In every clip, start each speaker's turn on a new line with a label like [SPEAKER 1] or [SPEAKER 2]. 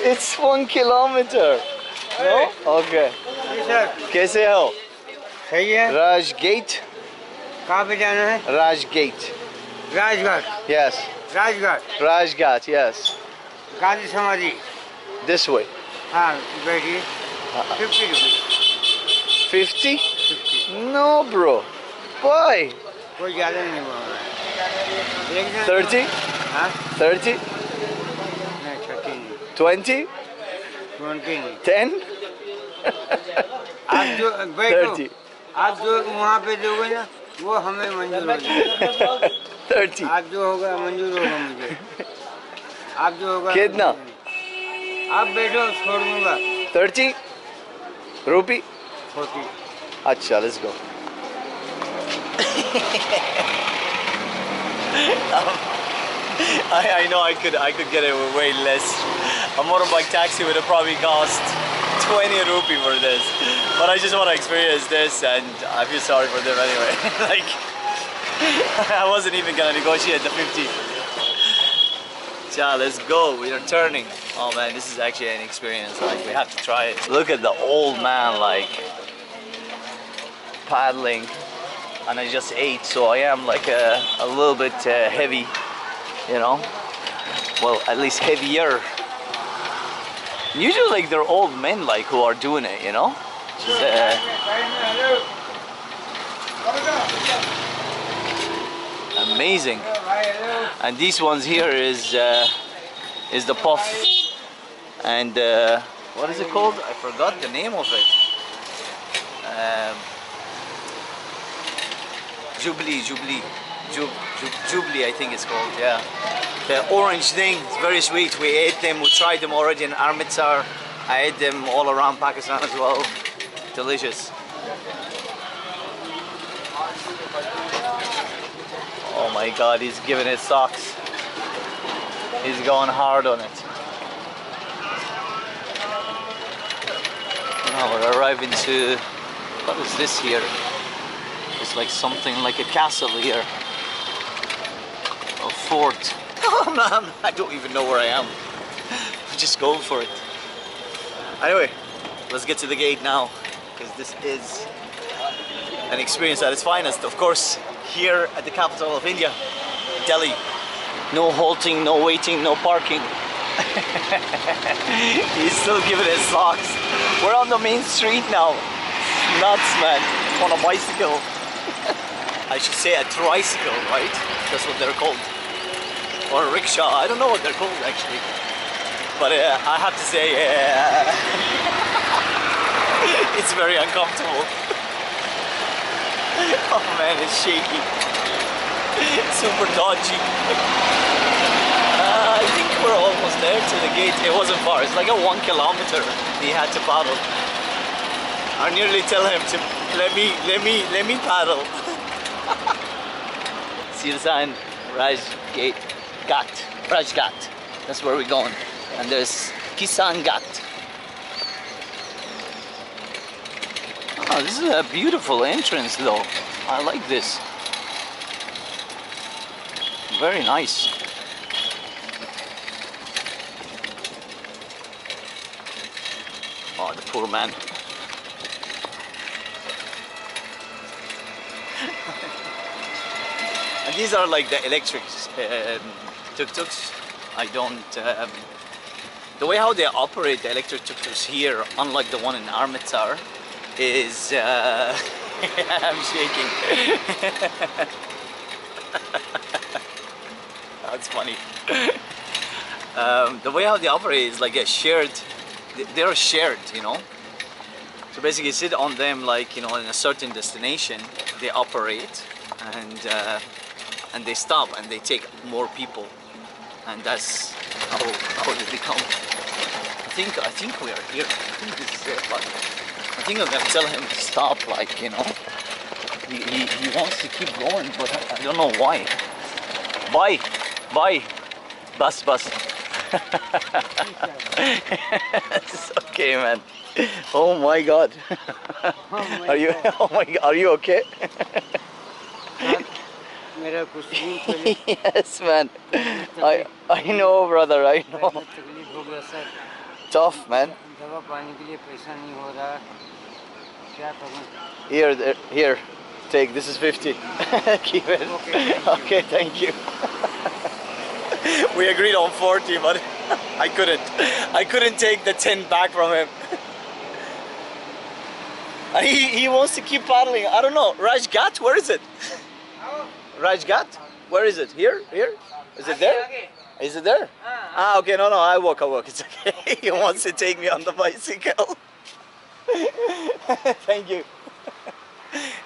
[SPEAKER 1] It's 1 kilometer. No? Okay.
[SPEAKER 2] Ji sir
[SPEAKER 1] कैसे हो?
[SPEAKER 2] सही है
[SPEAKER 1] Raj Gate?
[SPEAKER 2] कहाँ पे जाना है
[SPEAKER 1] Raj Gate.
[SPEAKER 2] Rajghat
[SPEAKER 1] Yes.
[SPEAKER 2] Rajghat
[SPEAKER 1] Raj Ghat, yes.
[SPEAKER 2] Gandhi समाधि
[SPEAKER 1] This way.
[SPEAKER 2] हाँ बैठिए 50 रुपये
[SPEAKER 1] 50? No, bro. Why?
[SPEAKER 2] कोई ज़्यादा नहीं बोल रहा है एक जन
[SPEAKER 1] 30?
[SPEAKER 2] हाँ
[SPEAKER 1] 30?
[SPEAKER 2] नहीं 30 नहीं
[SPEAKER 1] 20?
[SPEAKER 2] 20 नहीं
[SPEAKER 1] 10?
[SPEAKER 2] आप जो बैठो
[SPEAKER 1] 30.
[SPEAKER 2] आप जो वहाँ पे दोगे ना वो हमें मंजूर हो जाएगा
[SPEAKER 1] 30.
[SPEAKER 2] आप जो होगा मंजूर होगा मुझे आप जो होगा
[SPEAKER 1] कितना?
[SPEAKER 2] आप बैठो छोड़ दूंगा
[SPEAKER 1] 30? Rupee?
[SPEAKER 2] 40
[SPEAKER 1] Acha, let's go.
[SPEAKER 3] I know I could get it with way less. A motorbike taxi would have probably cost 20 rupee for this. But I just want to experience this and I feel sorry for them anyway. Like I wasn't even gonna negotiate the 50. Yeah, let's go. We are turning. Oh man, this is actually an experience. Like we have to try it.
[SPEAKER 1] Look at the old man like paddling, and I just ate, so I am like a little bit heavy, you know. Well, at least heavier. Usually, like they're old men like who are doing it, you know. Just, amazing. And these ones here is the puff, and what is it called? I forgot the name of it. Jubilee, I think it's called. Yeah, the orange thing. It's very sweet. We ate them. We tried them already in Amritsar. I ate them all around Pakistan as well. Delicious. Oh my God, he's giving it socks. He's going hard on it. Now we're arriving to, what is this here? It's like something like a castle here. A fort. Oh man, I don't even know where I am. I'm just going for it. Anyway, let's get to the gate now, because this is an experience at its finest. Of course, here at the capital of India, Delhi. No halting, no waiting, no parking. He's still giving it socks. We're on the main street now. Nuts, man. On a bicycle. I should say a tricycle, right? That's what they're called. Or a rickshaw. I don't know what they're called actually. But I have to say, it's very uncomfortable. Oh man, it's shaky. Super dodgy. I think we're almost there to the gate. It wasn't far. It's like a 1 kilometer he had to paddle. I nearly tell him to let me paddle. See the sign, Raj Ghat. Raj Ghat. That's where we're going. And there's Kisan Ghat. Oh, this is a beautiful entrance though. I like this. Very nice. Oh, the poor man. And these are like the electric tuk-tuks. I don't... the way how they operate the electric tuk-tuks here, unlike the one in Amritsar, is... I'm shaking. That's funny. The way how they operate is like a shared... They're shared, you know. So basically you sit on them like, you know, in a certain destination, they operate and they stop and they take more people. And that's how they become. I think we are here. I think this is it, but I think I'm gonna tell him to stop, like, you know. He wants to keep going, but I don't know why. Bye. Bus. It's okay, man. Oh my God. Are you? Oh my God. Are you okay? Yes, man. I know, brother. I know. Tough, man.
[SPEAKER 2] दवा पानी के लिए पैसा नहीं हो रहा, क्या करूं?
[SPEAKER 1] Here, take. This is 50. Keep it. Okay, thank you. We agreed on 40, but I couldn't take the 10 back from him. He wants to keep paddling. I don't know. Raj Ghat, where is it? Raj Ghat? Where is it? Here? Is it there? Is it there? Ah, okay. No, I walk. It's okay. He wants to take me on the bicycle. Thank you.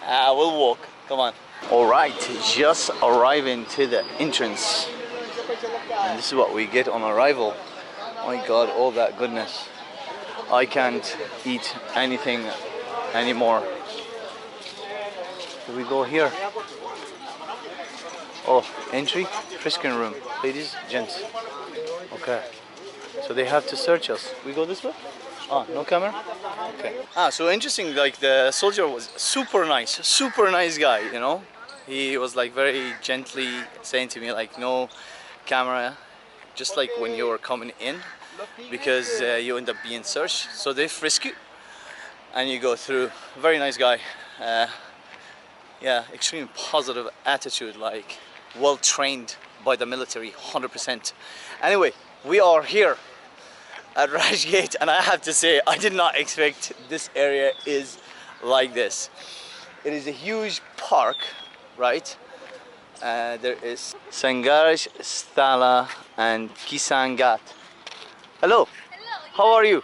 [SPEAKER 1] We'll walk. Come on. All right, just arriving to the entrance. And this is what we get on arrival. My God, all that goodness. I can't eat anything anymore. Do we go here? Oh, entry, frisking room. Ladies, gents. Okay. So they have to search us. We go this way? Ah, no camera? Okay. So interesting, like the soldier was super nice guy, you know? He was like very gently saying to me like, no camera, just like when you were coming in, because you end up being searched. So they frisk you and you go through. Very nice guy. Yeah, extremely positive attitude, like well trained by the military, 100%. Anyway, we are here at Raj Ghat, and I have to say, I did not expect this area is like this. It is a huge park, right? There is Sangarsh, Stala, and Kisan Ghat. Hello. How are you?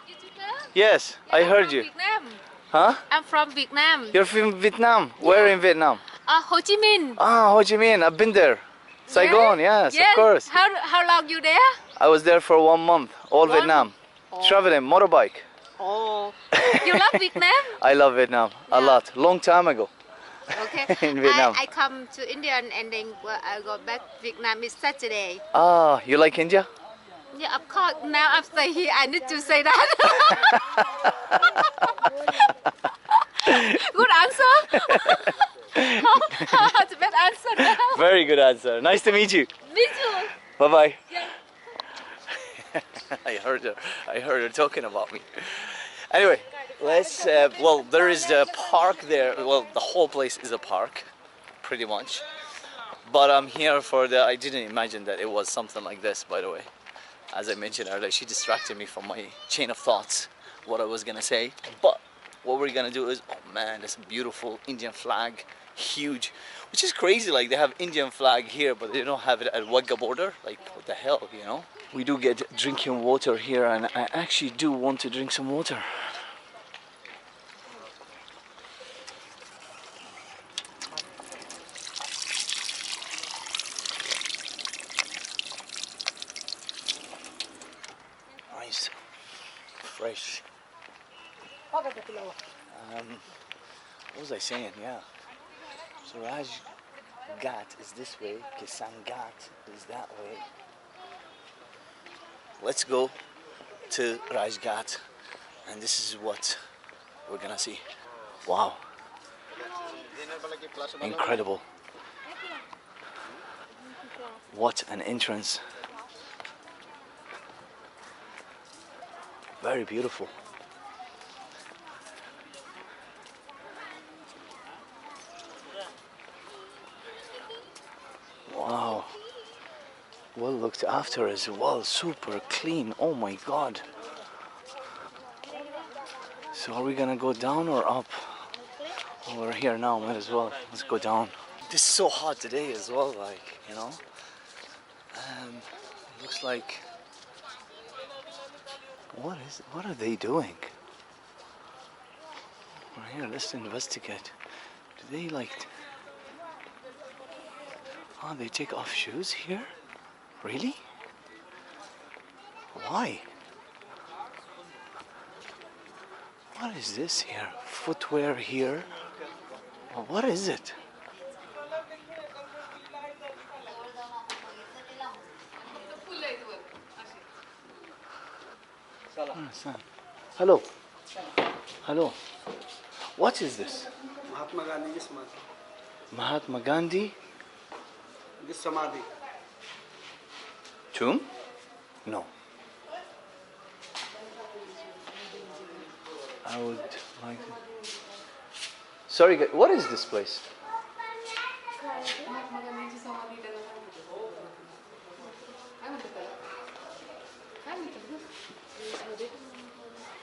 [SPEAKER 1] Yes, I heard you.
[SPEAKER 4] Vietnam.
[SPEAKER 1] Huh?
[SPEAKER 4] I'm from Vietnam.
[SPEAKER 1] You're from Vietnam? Where in Vietnam?
[SPEAKER 4] Ho Chi Minh.
[SPEAKER 1] Ah, Ho Chi Minh. I've been there. Saigon, yes, of course.
[SPEAKER 4] How long you there?
[SPEAKER 1] I was there for 1 month, all Vietnam. Traveling, motorbike.
[SPEAKER 4] Oh. You love Vietnam?
[SPEAKER 1] I love Vietnam a lot. Long time ago.
[SPEAKER 4] Okay.
[SPEAKER 1] In Vietnam.
[SPEAKER 4] I come to India and then I go back Vietnam is Saturday.
[SPEAKER 1] Ah, you like India?
[SPEAKER 4] Yeah, of course. Now I'm staying here. I need to say that. Good answer. That's the best answer now.
[SPEAKER 1] Very good answer. Nice to meet you.
[SPEAKER 4] Me too.
[SPEAKER 1] Bye bye.
[SPEAKER 4] Yeah.
[SPEAKER 1] I heard her talking about me. Anyway, let's. Well, there is the park there. Well, the whole place is a park, pretty much. But I'm here for the. I didn't imagine that it was something like this. By the way, as I mentioned earlier, she distracted me from my chain of thoughts, what I was gonna say. But what we're gonna do is, oh man, there's a beautiful Indian flag, huge, which is crazy. Like they have Indian flag here, but they don't have it at Wagga border. Like what the hell, you know? We do get drinking water here, and I actually do want to drink some water. Nice, fresh. What was I saying? Yeah. So Raj Ghat is this way, Kisan Ghat is that way. Let's go to Raj Ghat, and this is what we're gonna see. Wow. Incredible. What an entrance. Very beautiful. Wow. Well looked after as well, super clean. Oh my God. So are we gonna go down or up? Oh, we're here now, might as well. Let's go down. This is so hot today as well, like, you know. Looks like, what are they doing? We're here, let's investigate. Do they like, oh, they take off shoes here? Really? Why? What is this here? Footwear here? Well, what is it? I don't understand. Hello. Hello. What is this?
[SPEAKER 2] Mahatma Gandhi ji samadhi.
[SPEAKER 1] Mahatma Gandhi?
[SPEAKER 2] This samadhi.
[SPEAKER 1] Tomb? No. I would like to. Sorry, what is this place?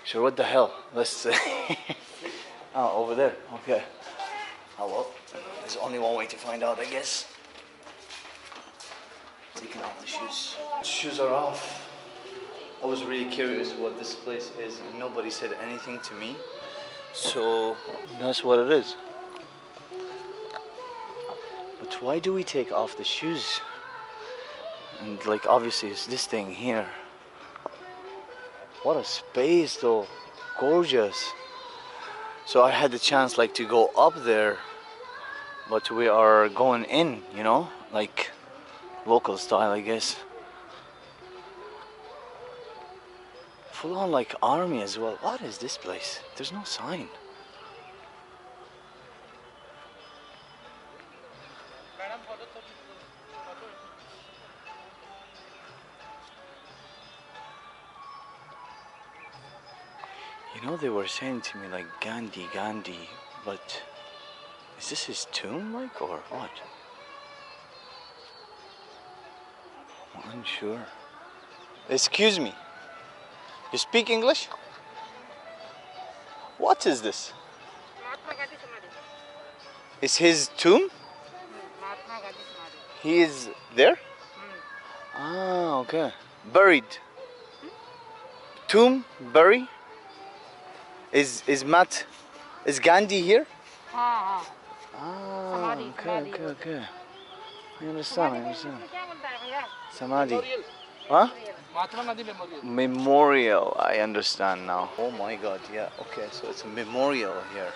[SPEAKER 1] Sure, what the hell? Let's oh, over there. Okay. Oh well, there's only one way to find out, I guess. Taking off the shoes. Shoes are off. I was really curious what this place is, and nobody said anything to me. So that's what it is. But why do we take off the shoes? And like obviously it's this thing here. What a space though. Gorgeous. So I had the chance like to go up there, but we are going in, you know, like local style, I guess. Full on like army as well. What is this place? There's no sign. You know, they were saying to me like Gandhi, but is this his tomb like or what? I'm unsure. Excuse me. You speak English? What is this?
[SPEAKER 4] Mahatma Gandhi Samadhi.
[SPEAKER 1] Is his tomb?
[SPEAKER 4] Mahatma Gandhi Samadhi.
[SPEAKER 1] He is there? Ah, okay. Buried. Tomb, bury. Is Gandhi here?
[SPEAKER 4] हाँ हाँ.
[SPEAKER 1] Ah,
[SPEAKER 4] Samadhi,
[SPEAKER 1] okay,
[SPEAKER 4] Samadhi.
[SPEAKER 1] okay. I understand.
[SPEAKER 4] क्या बोलता है भैया?
[SPEAKER 1] Samadhi. Huh?
[SPEAKER 2] Mahatma Gandhi Memorial.
[SPEAKER 1] Memorial, I understand now. Oh my god, yeah, okay, so it's a memorial here.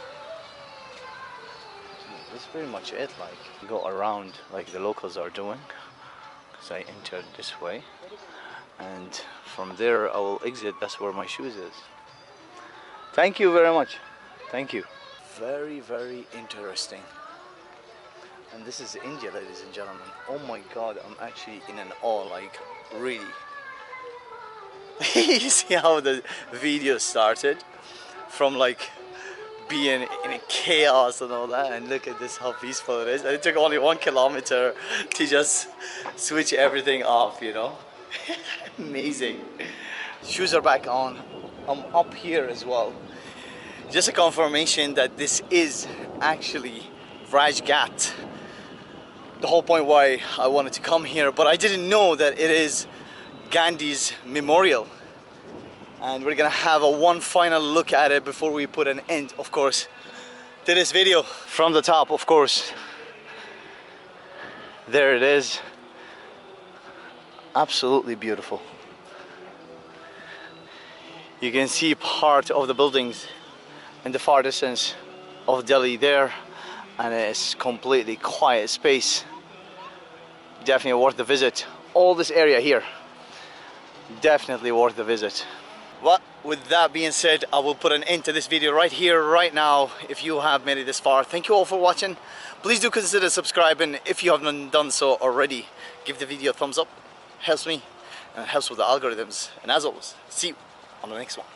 [SPEAKER 1] That's pretty much it, like, go around like the locals are doing. Because I entered this way. And from there I will exit, that's where my shoes is. Thank you very much. Thank you. Very, very interesting. And this is India, ladies and gentlemen. Oh my god, I'm actually in an awe, like, really. You see how the video started? From like being in a chaos and all that, and look at this, how peaceful it is. And it took only 1 kilometer to just switch everything off, you know? Amazing. Shoes are back on. I'm up here as well. Just a confirmation that this is actually Raj Ghat. The whole point why I wanted to come here, but I didn't know that it is Gandhi's memorial. And we're gonna have one final look at it before we put an end, of course, to this video. From the top, of course. There it is. Absolutely beautiful. You can see part of the buildings in the far distance of Delhi there, and it's completely quiet space. Definitely worth the visit. All this area here, definitely worth the visit. Well, with that being said, I will put an end to this video right here, right now. If you have made it this far, thank you all for watching. Please do consider subscribing if you haven't done so already. Give the video a thumbs up, helps me and helps with the algorithms. And as always, see you on the next one.